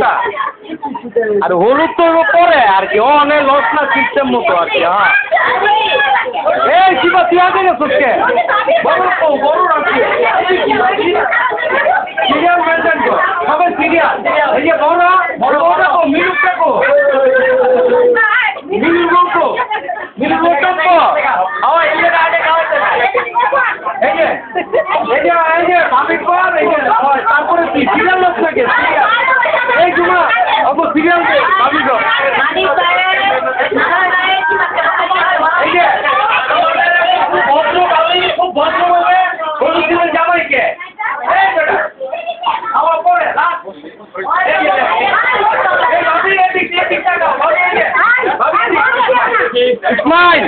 না আর হলুদ তো পরে আর কি অনেক লস না সিস্টেম মতো আর কি হ্যাঁ এই শিবা তুই আগে গেছিস কে বড় রাখি সিরিয়াল মেনটেন কর সবাই সিরিয়াল এই যে বড় কো মিলুকটা কো মিলুক কো আওয়া এই যে আগে খাওয়াতে এই যে ভাবি কর এই যে তারপরে কি সিরিয়াল লস লাগে সিরিয়াল এই জুমা আবু সিরিয়াল দে ভাবি কর এই যে খুব ভদ্রভাবে হলুদ দিনের জামাইকে এই বেটা আওয়া পড়ে লাস্ট এই ভাবি এদিক টাকা ভাবি It's mine.